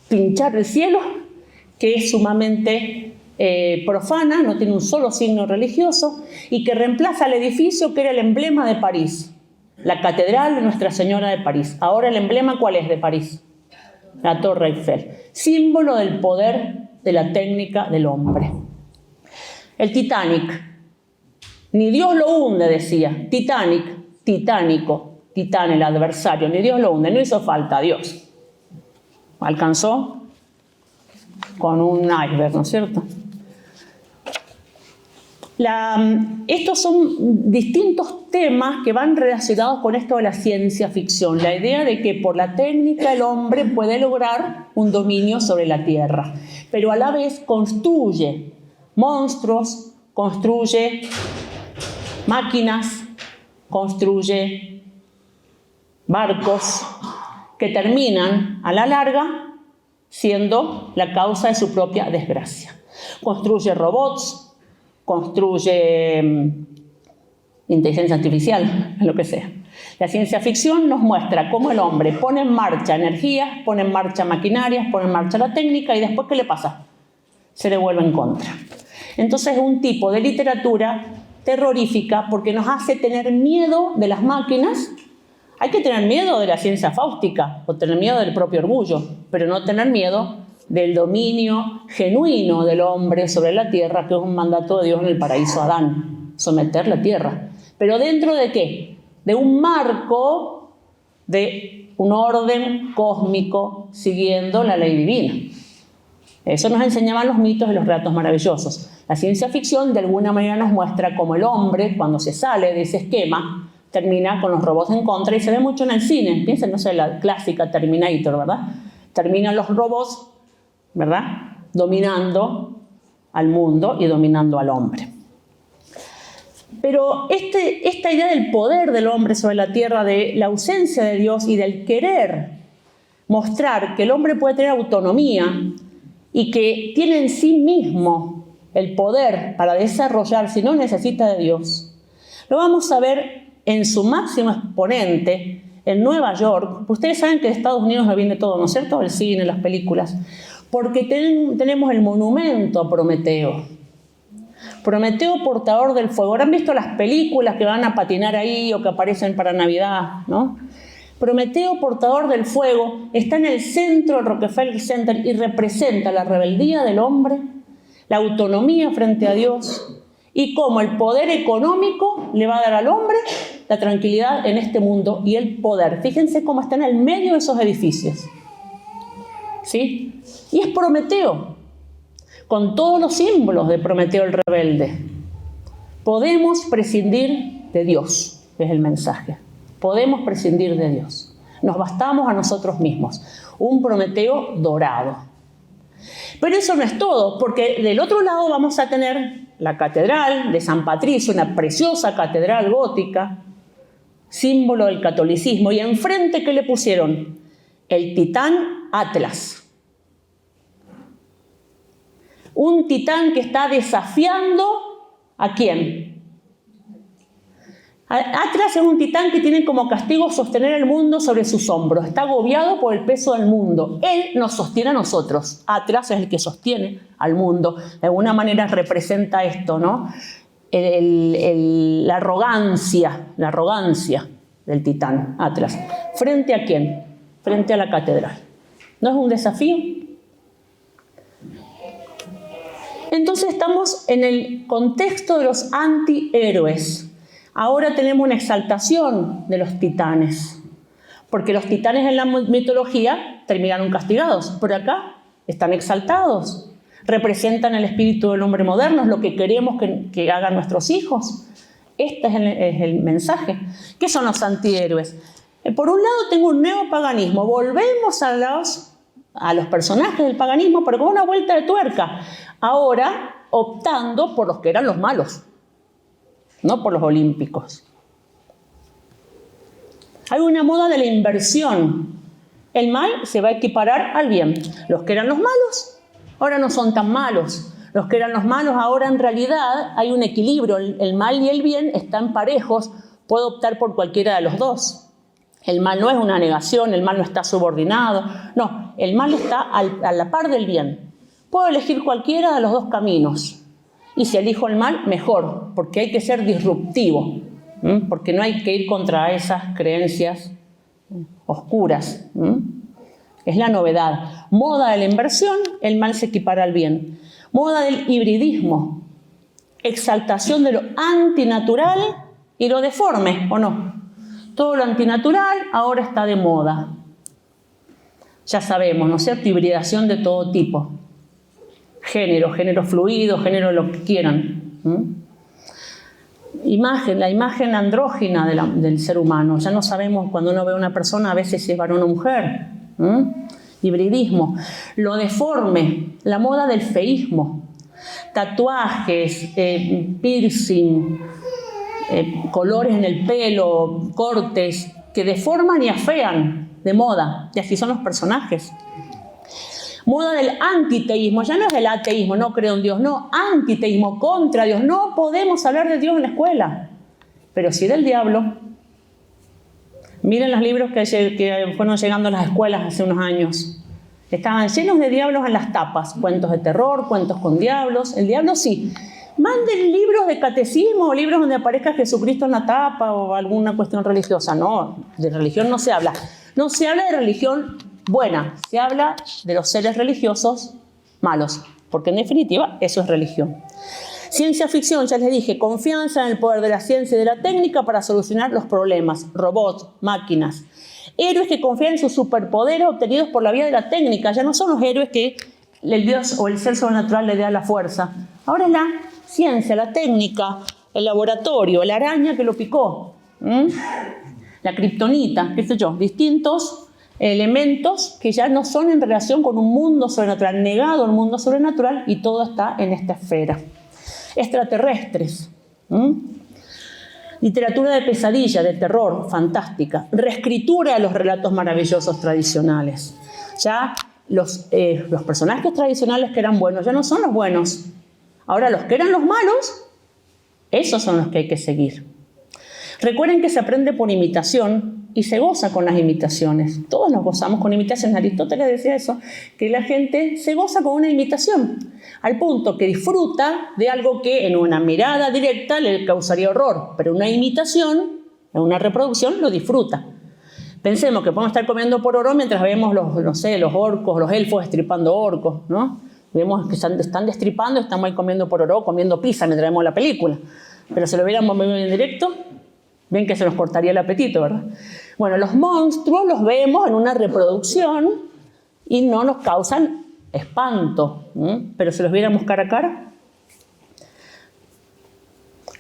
pinchar el cielo, que es sumamente profana, no tiene un solo signo religioso, y que reemplaza el edificio que era el emblema de París, la Catedral de Nuestra Señora de París. Ahora el emblema, ¿cuál es de París? La Torre Eiffel, símbolo del poder de la técnica del hombre. El Titanic, ni Dios lo hunde, decía. Titanic titánico. Titán, el adversario, ni Dios lo hunde, no hizo falta a Dios. Alcanzó con un iceberg, ¿no es cierto? Estos son distintos temas que van relacionados con esto de la ciencia ficción. La idea de que por la técnica el hombre puede lograr un dominio sobre la tierra, pero a la vez construye monstruos, construye máquinas, construye barcos que terminan a la larga siendo la causa de su propia desgracia. Construye robots, construye inteligencia artificial, lo que sea. La ciencia ficción nos muestra cómo el hombre pone en marcha energías, pone en marcha maquinarias, pone en marcha la técnica y después ¿qué le pasa? Se le vuelve en contra. Entonces es un tipo de literatura terrorífica porque nos hace tener miedo de las máquinas. Hay que tener miedo de la ciencia fáustica o tener miedo del propio orgullo, pero no tener miedo del dominio genuino del hombre sobre la tierra, que es un mandato de Dios en el paraíso a Adán, someter la tierra. ¿Pero dentro de qué? De un marco de un orden cósmico siguiendo la ley divina. Eso nos enseñaban los mitos y los relatos maravillosos. La ciencia ficción de alguna manera nos muestra cómo el hombre, cuando se sale de ese esquema, termina con los robots en contra, y se ve mucho en el cine. Piensen, no sé, la clásica Terminator, ¿verdad? Terminan los robots, ¿verdad?, dominando al mundo y dominando al hombre. Pero esta idea del poder del hombre sobre la tierra, de la ausencia de Dios y del querer mostrar que el hombre puede tener autonomía y que tiene en sí mismo el poder para desarrollarse y no necesita de Dios, lo vamos a ver en su máximo exponente en Nueva York. Ustedes saben que de Estados Unidos no viene todo, ¿no es cierto?, el cine, las películas. Porque tenemos el monumento a Prometeo. Prometeo, portador del fuego. ¿Habrán visto las películas que van a patinar ahí o que aparecen para Navidad, ¿no? Prometeo, portador del fuego, está en el centro del Rockefeller Center y representa la rebeldía del hombre, la autonomía frente a Dios y cómo el poder económico le va a dar al hombre la tranquilidad en este mundo y el poder. Fíjense cómo está en el medio de esos edificios. ¿Sí? Y es Prometeo, con todos los símbolos de Prometeo el rebelde. Podemos prescindir de Dios, es el mensaje. Podemos prescindir de Dios. Nos bastamos a nosotros mismos. Un Prometeo dorado. Pero eso no es todo, porque del otro lado vamos a tener la catedral de San Patricio, una preciosa catedral gótica, símbolo del catolicismo. Y enfrente, ¿qué le pusieron? El titán Atlas. Un titán que está desafiando ¿a quién? Atlas es un titán que tiene como castigo sostener el mundo sobre sus hombros. Está agobiado por el peso del mundo. Él nos sostiene a nosotros. Atlas es el que sostiene al mundo. De alguna manera representa esto, ¿no? La arrogancia del titán Atlas. ¿Frente a quién? Frente a la catedral. ¿No es un desafío? Entonces estamos en el contexto de los antihéroes. Ahora tenemos una exaltación de los titanes, porque los titanes en la mitología terminaron castigados, pero acá están exaltados. Representan el espíritu del hombre moderno, es lo que queremos que hagan nuestros hijos. Este es el mensaje. ¿Qué son los antihéroes? Por un lado tengo un neopaganismo. Volvemos a los personajes del paganismo, pero con una vuelta de tuerca. Ahora optando por los que eran los malos, no por los olímpicos. Hay una moda de la inversión. El mal se va a equiparar al bien. Los que eran los malos, ahora no son tan malos. Los que eran los malos, ahora en realidad hay un equilibrio. El mal y el bien están parejos. Puedo optar por cualquiera de los dos. El mal no es una negación, el mal no está subordinado. No, el mal está a la par del bien. Puedo elegir cualquiera de los dos caminos. Y si elijo el mal, mejor, porque hay que ser disruptivo, porque no hay que ir contra esas creencias oscuras. Es la novedad. Moda de la inversión, el mal se equipara al bien. Moda del hibridismo, exaltación de lo antinatural y lo deforme, ¿o no? Todo lo antinatural ahora está de moda. Ya sabemos, ¿no es cierto? Hibridación de todo tipo. Género fluido, género lo que quieran. La imagen andrógina del ser humano. Ya no sabemos cuando uno ve a una persona a veces si es varón o mujer. Hibridismo. Lo deforme, la moda del feísmo. Tatuajes, piercing, colores en el pelo, cortes que deforman y afean de moda. Y así son los personajes. Moda del antiteísmo, ya no es del ateísmo, no creo en Dios, no, antiteísmo, contra Dios. No podemos hablar de Dios en la escuela, pero sí del diablo. Miren los libros que fueron llegando a las escuelas hace unos años. Estaban llenos de diablos en las tapas, cuentos de terror, cuentos con diablos. El diablo sí. Manden libros de catecismo o libros donde aparezca Jesucristo en la tapa o alguna cuestión religiosa. No, de religión no se habla. No se habla de religión buena, se habla de los seres religiosos malos, porque en definitiva eso es religión. Ciencia ficción, ya les dije, confianza en el poder de la ciencia y de la técnica para solucionar los problemas, robots, máquinas. Héroes que confían en sus superpoderes obtenidos por la vía de la técnica, ya no son los héroes que el Dios o el ser sobrenatural le da la fuerza. Ahora es la ciencia, la técnica, el laboratorio, la araña que lo picó, la kriptonita, qué sé yo, distintos elementos que ya no son en relación con un mundo sobrenatural, negado el mundo sobrenatural, y todo está en esta esfera. Extraterrestres, literatura de pesadilla, de terror, fantástica, reescritura de los relatos maravillosos tradicionales. Ya los personajes tradicionales que eran buenos ya no son los buenos. Ahora los que eran los malos, esos son los que hay que seguir. Recuerden que se aprende por imitación y se goza con las imitaciones. Todos nos gozamos con imitaciones. Aristóteles decía eso, que la gente se goza con una imitación, al punto que disfruta de algo que en una mirada directa le causaría horror, pero una imitación, en una reproducción, lo disfruta. Pensemos que podemos estar comiendo pororó mientras vemos los orcos, los elfos destripando orcos, ¿no? Vemos que están destripando, estamos ahí comiendo pororó, comiendo pizza mientras vemos la película. Pero si lo viéramos en directo, bien que se nos cortaría el apetito, ¿verdad? Bueno, los monstruos los vemos en una reproducción y no nos causan espanto, pero si los viéramos cara a cara.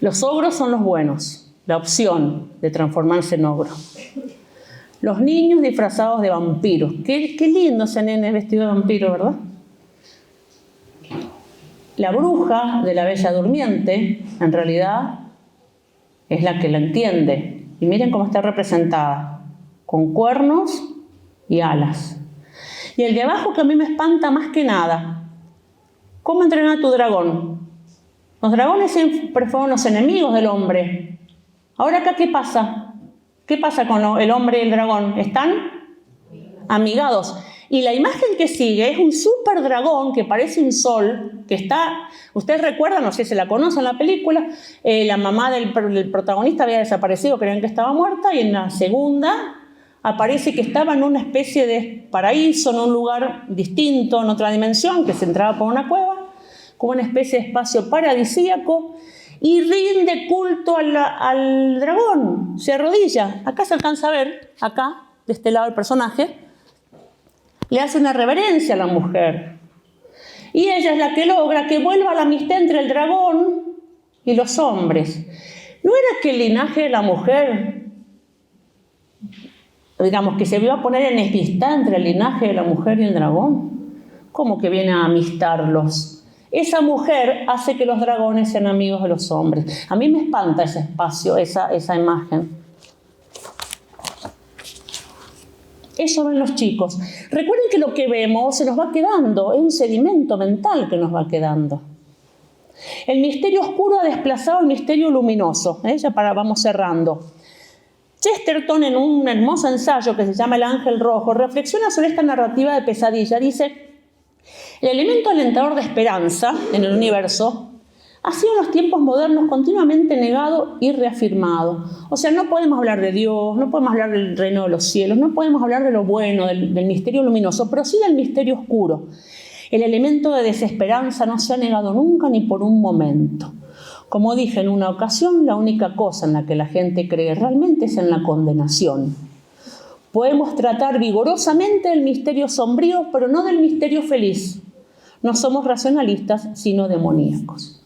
Los ogros son los buenos, la opción de transformarse en ogro. Los niños disfrazados de vampiros. Qué lindo ese nene vestido de vampiro, ¿verdad? La bruja de la Bella Durmiente, en realidad, es la que la entiende. Y miren cómo está representada, con cuernos y alas. Y el de abajo que a mí me espanta más que nada. ¿Cómo entrenar a tu dragón? Los dragones siempre fueron los enemigos del hombre. Ahora acá, ¿qué pasa? ¿Qué pasa con el hombre y el dragón? Están amigados. Y la imagen que sigue es un súper dragón que parece un sol, que está, ustedes recuerdan, no sé si la conocen la película, la mamá del protagonista había desaparecido, creían que estaba muerta, y en la segunda aparece que estaba en una especie de paraíso, en un lugar distinto, en otra dimensión, que se entraba por una cueva, como una especie de espacio paradisíaco, y rinde culto al dragón, se arrodilla. Acá se alcanza a ver, acá, de este lado el personaje, le hace una reverencia a la mujer. Y ella es la que logra que vuelva la amistad entre el dragón y los hombres. ¿No era que el linaje de la mujer, digamos, que se iba a poner en enemistad entre el linaje de la mujer y el dragón? ¿Cómo que viene a amistarlos? Esa mujer hace que los dragones sean amigos de los hombres. A mí me espanta ese espacio, esa imagen. Eso ven los chicos. Recuerden que lo que vemos se nos va quedando, es un sedimento mental que nos va quedando. El misterio oscuro ha desplazado el misterio luminoso. Ya vamos cerrando. Chesterton, en un hermoso ensayo que se llama El Ángel Rojo, reflexiona sobre esta narrativa de pesadilla. Dice, el elemento alentador de esperanza en el universo ha sido en los tiempos modernos continuamente negado y reafirmado. O sea, no podemos hablar de Dios, no podemos hablar del reino de los cielos, no podemos hablar de lo bueno, del misterio luminoso, pero sí del misterio oscuro. El elemento de desesperanza no se ha negado nunca ni por un momento. Como dije en una ocasión, la única cosa en la que la gente cree realmente es en la condenación. Podemos tratar vigorosamente el misterio sombrío, pero no del misterio feliz. No somos racionalistas, sino demoníacos.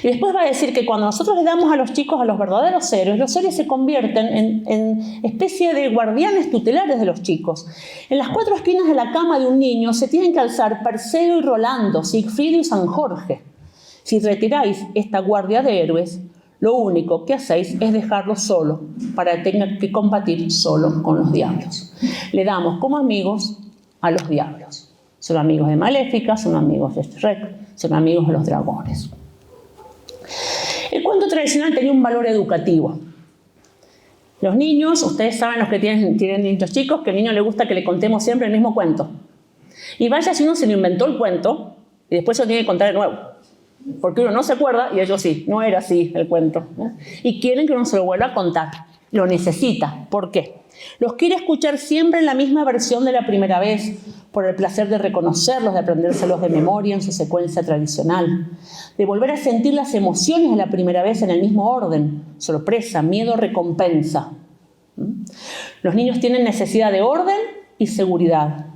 Y después va a decir que cuando nosotros le damos a los chicos a los verdaderos héroes, los héroes se convierten en especie de guardianes tutelares de los chicos. En las 4 esquinas de la cama de un niño se tienen que alzar Perseo y Rolando, Sigfrido y San Jorge. Si retiráis esta guardia de héroes, lo único que hacéis es dejarlo solo para que tenga que combatir solo con los diablos. Le damos como amigos a los diablos. Son amigos de Maléfica, son amigos de Shrek, son amigos de los dragones. El cuento tradicional tenía un valor educativo. Los niños, ustedes saben, los que tienen niños chicos, que al niño le gusta que le contemos siempre el mismo cuento. Y vaya si uno se le inventó el cuento y después se lo tiene que contar de nuevo. Porque uno no se acuerda y ellos sí, no era así el cuento, ¿no? Y quieren que uno se lo vuelva a contar. Lo necesita. ¿Por qué? Los quiere escuchar siempre en la misma versión de la primera vez, por el placer de reconocerlos, de aprendérselos de memoria en su secuencia tradicional, de volver a sentir las emociones de la primera vez en el mismo orden: sorpresa, miedo, recompensa. Los niños tienen necesidad de orden y seguridad.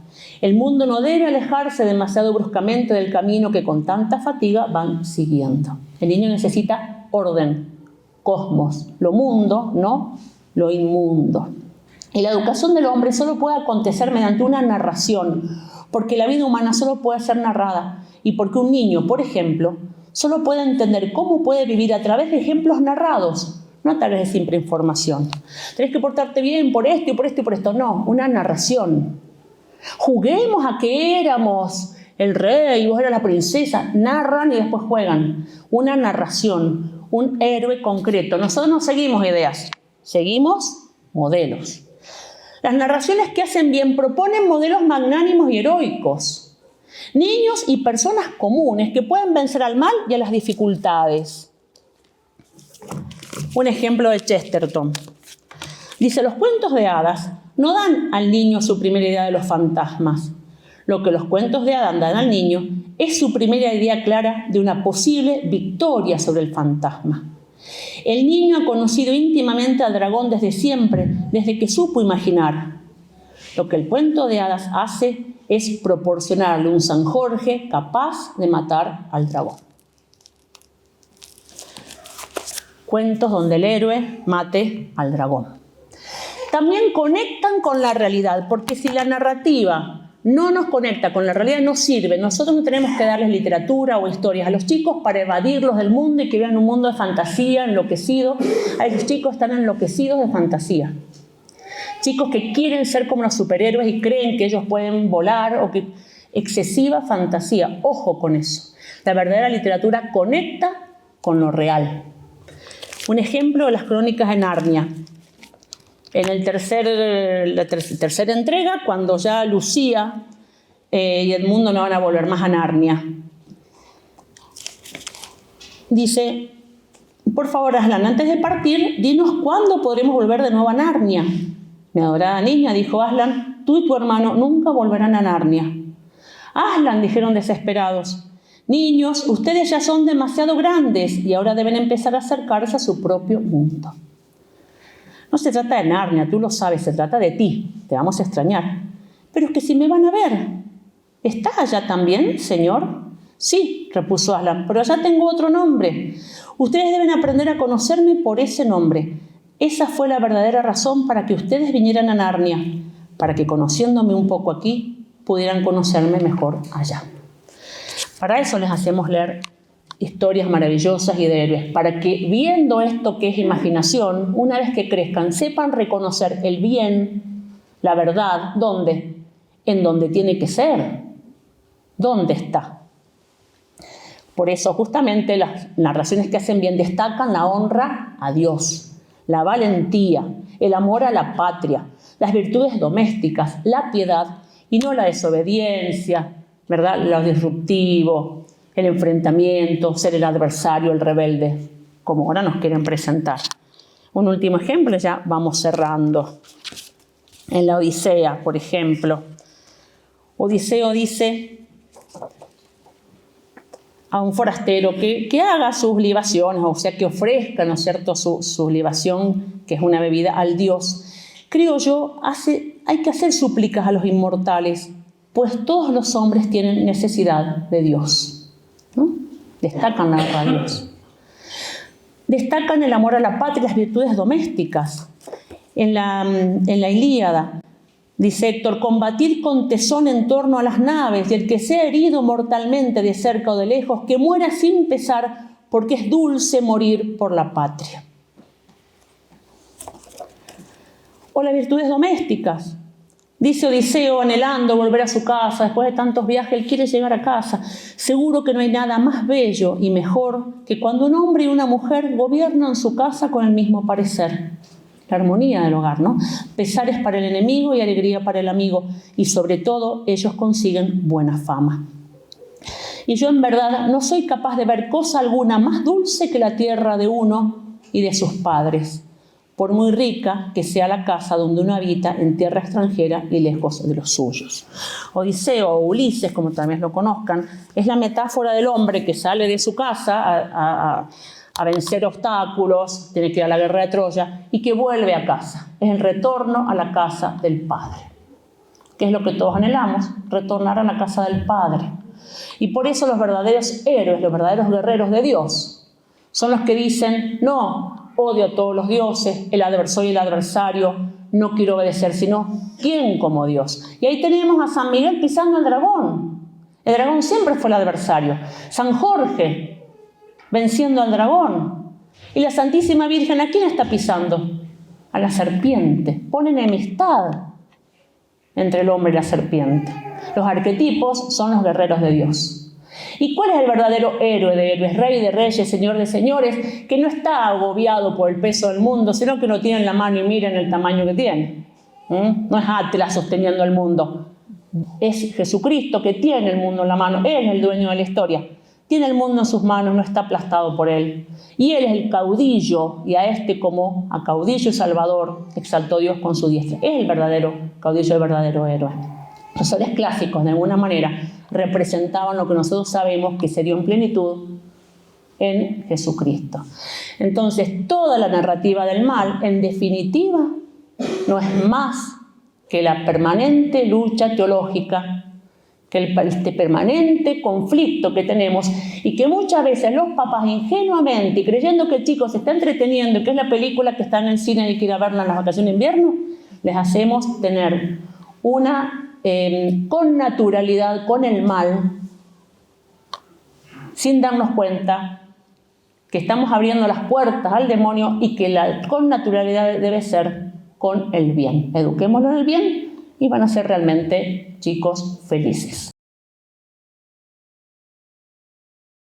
El mundo no debe alejarse demasiado bruscamente del camino que con tanta fatiga van siguiendo. El niño necesita orden, cosmos, lo mundo, no lo inmundo. Y la educación del hombre solo puede acontecer mediante una narración, porque la vida humana solo puede ser narrada y porque un niño, por ejemplo, solo puede entender cómo puede vivir a través de ejemplos narrados, no a través de simple información. Tenés que portarte bien por esto y por esto y por esto. No, una narración. Juguemos a que éramos el rey y vos eras la princesa. Narran y después juegan. Una narración, un héroe concreto. Nosotros no seguimos ideas, seguimos modelos. Las narraciones que hacen bien proponen modelos magnánimos y heroicos. Niños y personas comunes que pueden vencer al mal y a las dificultades. Un ejemplo de Chesterton. Dice: los cuentos de hadas no dan al niño su primera idea de los fantasmas. Lo que los cuentos de hadas dan al niño es su primera idea clara de una posible victoria sobre el fantasma. El niño ha conocido íntimamente al dragón desde siempre, desde que supo imaginar. Lo que el cuento de hadas hace es proporcionarle un San Jorge capaz de matar al dragón. Cuentos donde el héroe mate al dragón. También conectan con la realidad, porque si la narrativa no nos conecta con la realidad, no sirve. Nosotros no tenemos que darles literatura o historias a los chicos para evadirlos del mundo y que vean un mundo de fantasía, enloquecido. A los chicos están enloquecidos de fantasía. Chicos que quieren ser como los superhéroes y creen que ellos pueden volar, o que excesiva fantasía. Ojo con eso. La verdadera literatura conecta con lo real. Un ejemplo de las crónicas de Narnia. En la tercera entrega, cuando ya Lucía y Edmundo no van a volver más a Narnia, dice: por favor, Aslan, antes de partir, dinos cuándo podremos volver de nuevo a Narnia. Mi adorada niña, dijo Aslan, tú y tu hermano nunca volverán a Narnia. Aslan, dijeron desesperados, niños, ustedes ya son demasiado grandes y ahora deben empezar a acercarse a su propio mundo. No se trata de Narnia, tú lo sabes, se trata de ti, te vamos a extrañar. Pero es que si me van a ver. ¿Estás allá también, señor? Sí, repuso Aslan, pero allá tengo otro nombre. Ustedes deben aprender a conocerme por ese nombre. Esa fue la verdadera razón para que ustedes vinieran a Narnia, para que conociéndome un poco aquí, pudieran conocerme mejor allá. Para eso les hacemos leer historias maravillosas y de héroes, para que viendo esto que es imaginación, una vez que crezcan, sepan reconocer el bien, la verdad, ¿dónde? En donde tiene que ser. ¿Dónde está? Por eso justamente las narraciones que hacen bien destacan la honra a Dios, la valentía, el amor a la patria, las virtudes domésticas, la piedad y no la desobediencia, ¿verdad? Lo disruptivo, el enfrentamiento, ser el adversario, el rebelde, como ahora nos quieren presentar. Un último ejemplo, ya vamos cerrando. En la Odisea, por ejemplo, Odiseo dice: a un forastero que haga sus libaciones, o sea, que ofrezca, ¿no es cierto?, su libación, que es una bebida, al Dios. Creo yo, hay que hacer súplicas a los inmortales, pues todos los hombres tienen necesidad de Dios, ¿no? Destacan la honra a Dios. Destacan el amor a la patria y las virtudes domésticas. En la Ilíada dice Héctor: combatid con tesón en torno a las naves, y el que sea herido mortalmente de cerca o de lejos, que muera sin pesar, porque es dulce morir por la patria. O las virtudes domésticas. Dice Odiseo, anhelando volver a su casa, después de tantos viajes, él quiere llegar a casa. Seguro que no hay nada más bello y mejor que cuando un hombre y una mujer gobiernan su casa con el mismo parecer. La armonía del hogar, ¿no? Pesares para el enemigo y alegría para el amigo. Y sobre todo, ellos consiguen buena fama. Y yo en verdad no soy capaz de ver cosa alguna más dulce que la tierra de uno y de sus padres, por muy rica que sea la casa donde uno habita en tierra extranjera y lejos de los suyos. Odiseo o Ulises, como también lo conozcan, es la metáfora del hombre que sale de su casa a vencer obstáculos, tiene que ir a la guerra de Troya, y que vuelve a casa. Es el retorno a la casa del Padre. ¿Qué es lo que todos anhelamos? Retornar a la casa del Padre. Y por eso los verdaderos héroes, los verdaderos guerreros de Dios, son los que dicen: no, odio a todos los dioses, soy el adversario, no quiero obedecer, sino ¿quién como Dios? Y ahí tenemos a San Miguel pisando el dragón. El dragón siempre fue el adversario. San Jorge venciendo al dragón. Y la Santísima Virgen, ¿a quién está pisando? A la serpiente. Pone enemistad entre el hombre y la serpiente. Los arquetipos son los guerreros de Dios. ¿Y cuál es el verdadero héroe de héroes? Rey de reyes, señor de señores, que no está agobiado por el peso del mundo, sino que lo tiene en la mano y miren el tamaño que tiene. No es Atlas sosteniendo el mundo. Es Jesucristo que tiene el mundo en la mano. Él es el dueño de la historia. Tiene el mundo en sus manos, no está aplastado por él. Y él es el caudillo, y a este como a caudillo y salvador exaltó Dios con su diestra. Es el verdadero caudillo, el verdadero héroe. Los héroes clásicos, de alguna manera, representaban lo que nosotros sabemos que se dio en plenitud en Jesucristo. Entonces, toda la narrativa del mal, en definitiva, no es más que la permanente lucha teológica, que este permanente conflicto que tenemos, y que muchas veces los papás ingenuamente y creyendo que el chico se está entreteniendo, que es la película que está en el cine y que ir a verla en las vacaciones de invierno, les hacemos tener una connaturalidad con el mal, sin darnos cuenta que estamos abriendo las puertas al demonio, y que la connaturalidad debe ser con el bien. Eduquémoslo en el bien y van a ser realmente chicos felices.